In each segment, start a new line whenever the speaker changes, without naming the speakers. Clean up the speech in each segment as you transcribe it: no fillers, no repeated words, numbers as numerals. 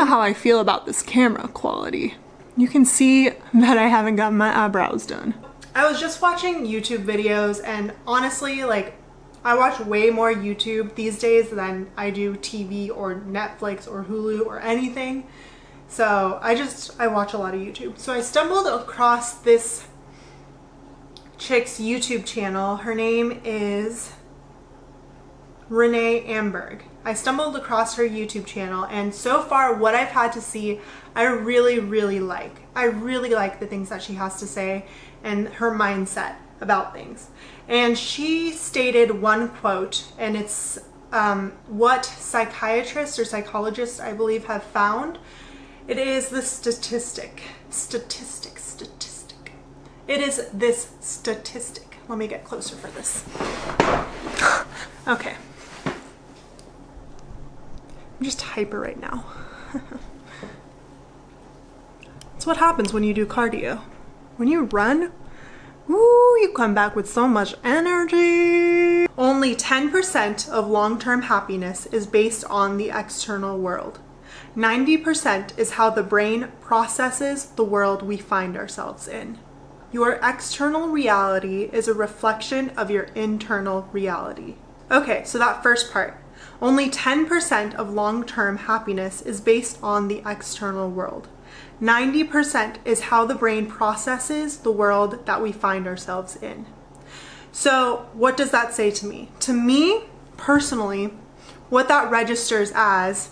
How I feel about this camera quality. You can see that I haven't gotten my eyebrows done. I was just watching YouTube videos, and honestly, like, I watch way more YouTube these days than I do TV or Netflix or Hulu or anything. So I watch a lot of YouTube. So I stumbled across this chick's YouTube channel. Her name is Renee Amberg. I stumbled across her YouTube channel, and so far what I've had to see, I really like. I really like the things that she has to say and her mindset about things. And she stated one quote, and it's what psychiatrists or psychologists, I believe, have found. It is the statistic. It is this statistic. Let me get closer for this. Okay. I'm just hyper right now. That's what happens when you do cardio. When you run, woo, you come back with so much energy. Only 10% of long-term happiness is based on the external world. 90% is how the brain processes the world we find ourselves in. Your external reality is a reflection of your internal reality. Okay, so that first part. Only 10% of long-term happiness is based on the external world. 90% is how the brain processes the world that we find ourselves in. So what does that say to me? To me, personally, what that registers as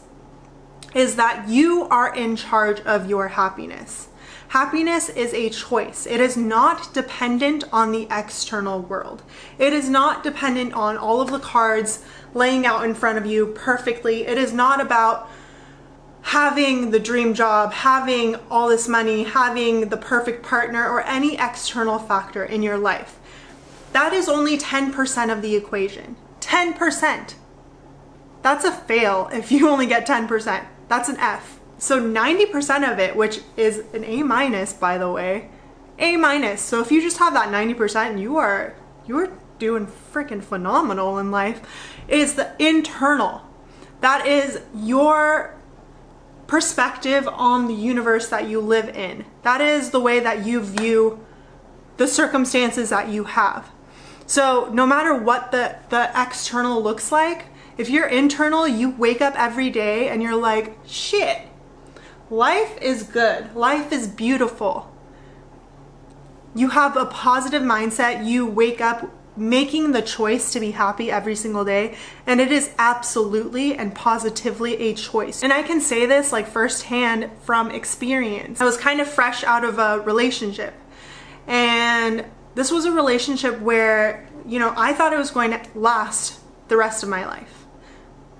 is that you are in charge of your happiness. Happiness is a choice. It is not dependent on the external world. It is not dependent on all of the cards laying out in front of you perfectly. It is not about having the dream job, having all this money, having the perfect partner, or any external factor in your life. That is only 10% of the equation. 10%. That's a fail if you only get 10%. That's an F. So 90% of it, which is an A minus, by the way, A minus. So if you just have that 90%, you are doing freaking phenomenal in life, is the internal. That is your perspective on the universe that you live in. That is the way that you view the circumstances that you have. So no matter what the external looks like, if you're internal, you wake up every day and you're like, shit, life is good. Life is beautiful. You have a positive mindset. You wake up making the choice to be happy every single day, and it is absolutely and positively a choice. And I can say this like firsthand from experience. I was kind of fresh out of a relationship, and this was a relationship where, you know, I thought it was going to last the rest of my life.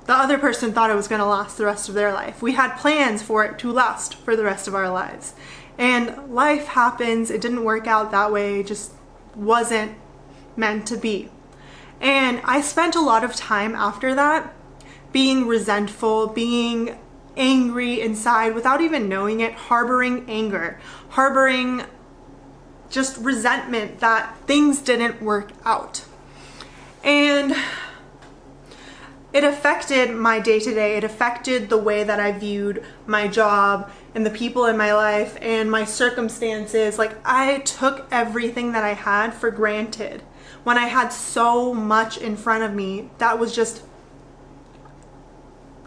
The other person thought it was going to last the rest of their life. We had plans for it to last for the rest of our lives. And life happens. It didn't work out that way. It just wasn't meant to be. And I spent a lot of time after that being resentful, being angry inside without even knowing it, harboring anger, harboring just resentment that things didn't work out. And it affected my day-to-day. It affected the way that I viewed my job and the people in my life and my circumstances. Like, I took everything that I had for granted when I had so much in front of me that was just,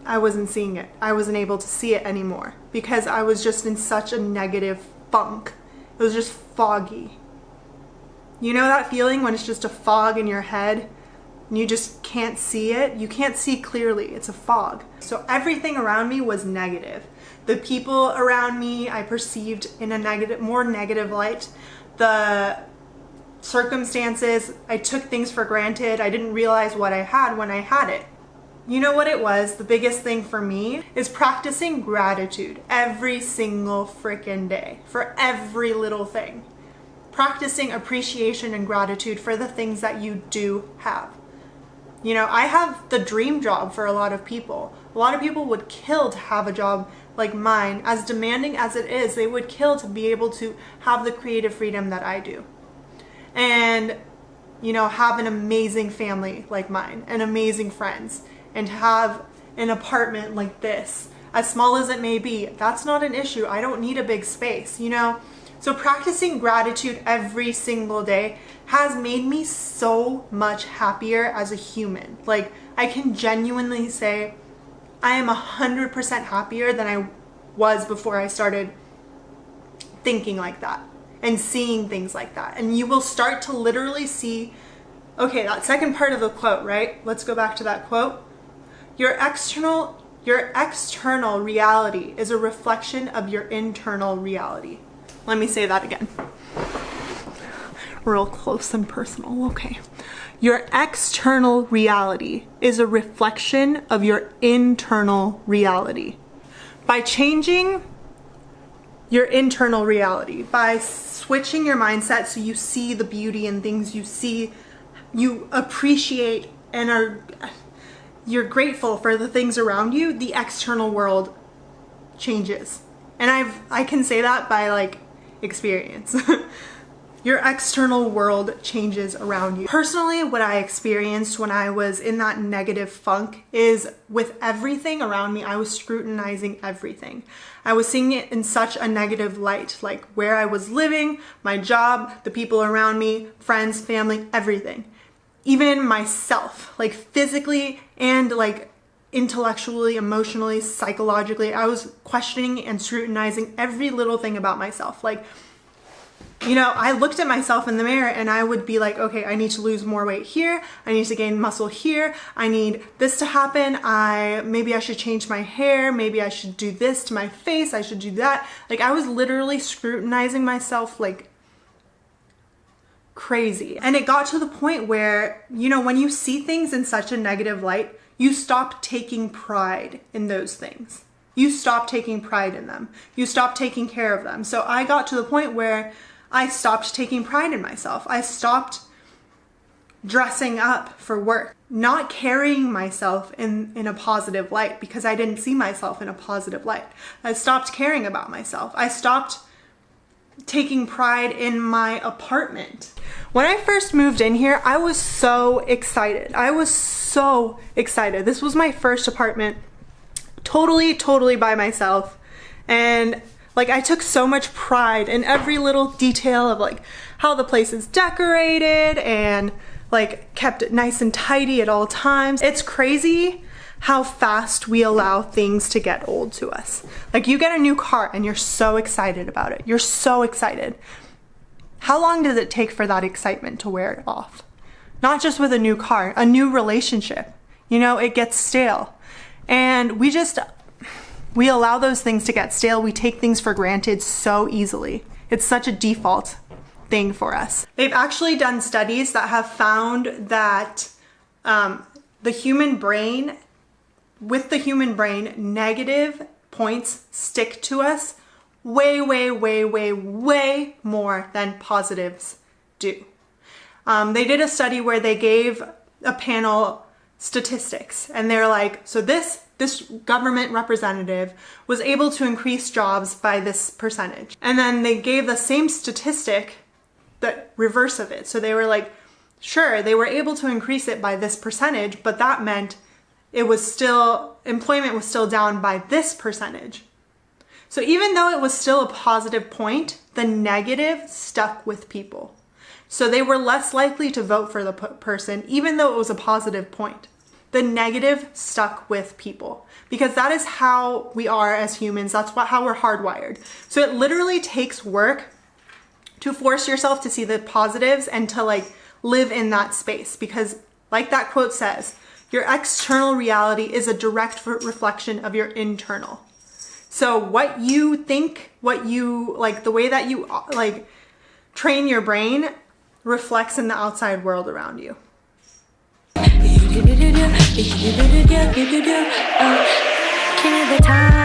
I wasn't seeing it. I wasn't able to see it anymore because I was just in such a negative funk. It was just foggy. You know that feeling when it's just a fog in your head and you just can't see it? You can't see clearly. It's a fog. So everything around me was negative. The people around me I perceived in a negative, more negative light. The circumstances. I took things for granted. I didn't realize what I had when I had it. You know what it was? The biggest thing for me is practicing gratitude every single freaking day for every little thing. Practicing appreciation and gratitude for the things that you do have. You know, I have the dream job for a lot of people. A lot of people would kill to have a job like mine. As demanding as it is, they would kill to be able to have the creative freedom that I do. And, you know, have an amazing family like mine and amazing friends, and have an apartment like this, as small as it may be. That's not an issue. I don't need a big space, you know? So practicing gratitude every single day has made me so much happier as a human. Like, I can genuinely say I am 100% happier than I was before I started thinking like that and seeing things like that. And you will start to literally see, okay, that second part of the quote, right? Let's go back to that quote. Your external reality is a reflection of your internal reality. Let me say that again. Real close and personal, okay. Your external reality is a reflection of your internal reality. By changing your internal reality, by switching your mindset so you see the beauty in things, you appreciate and you're grateful for the things around you, the external world changes. And I can say that by like experience. Your external world changes around you. Personally, what I experienced when I was in that negative funk is with everything around me, I was scrutinizing everything. I was seeing it in such a negative light, like where I was living, my job, the people around me, friends, family, everything. Even myself, like physically and like intellectually, emotionally, psychologically, I was questioning and scrutinizing every little thing about myself. Like, you know, I looked at myself in the mirror and I would be like, okay, I need to lose more weight here. I need to gain muscle here. I need this to happen. Maybe I should change my hair. Maybe I should do this to my face. I should do that. Like, I was literally scrutinizing myself like crazy. And it got to the point where, you know, when you see things in such a negative light, you stop taking pride in those things. You stop taking pride in them. You stop taking care of them. So I got to the point where I stopped taking pride in myself. I stopped dressing up for work, not carrying myself in a positive light because I didn't see myself in a positive light. I stopped caring about myself. I stopped taking pride in my apartment. When I first moved in here, I was so excited. This was my first apartment, totally by myself. And like, I took so much pride in every little detail of like how the place is decorated and like kept it nice and tidy at all times. It's crazy how fast we allow things to get old to us. Like, you get a new car and you're so excited about it. You're so excited. How long does it take for that excitement to wear it off? Not just with a new car, a new relationship. You know, it gets stale. And we allow those things to get stale. We take things for granted so easily. It's such a default thing for us. They've actually done studies that have found that the human brain, negative points stick to us way more than positives do. They did a study where they gave a panel statistics, and they're like, so this government representative was able to increase jobs by this percentage. And then they gave the same statistic, the reverse of it. So they were like, sure, they were able to increase it by this percentage, but that meant employment was still down by this percentage. So even though it was still a positive point, the negative stuck with people. So they were less likely to vote for the person, even though it was a positive point. The negative stuck with people because that is how we are as humans. That's how we're hardwired. So it literally takes work to force yourself to see the positives and to like live in that space, because like that quote says, your external reality is a direct reflection of your internal. So what you think, what you like, the way that you like train your brain reflects in the outside world around you.
King of the time.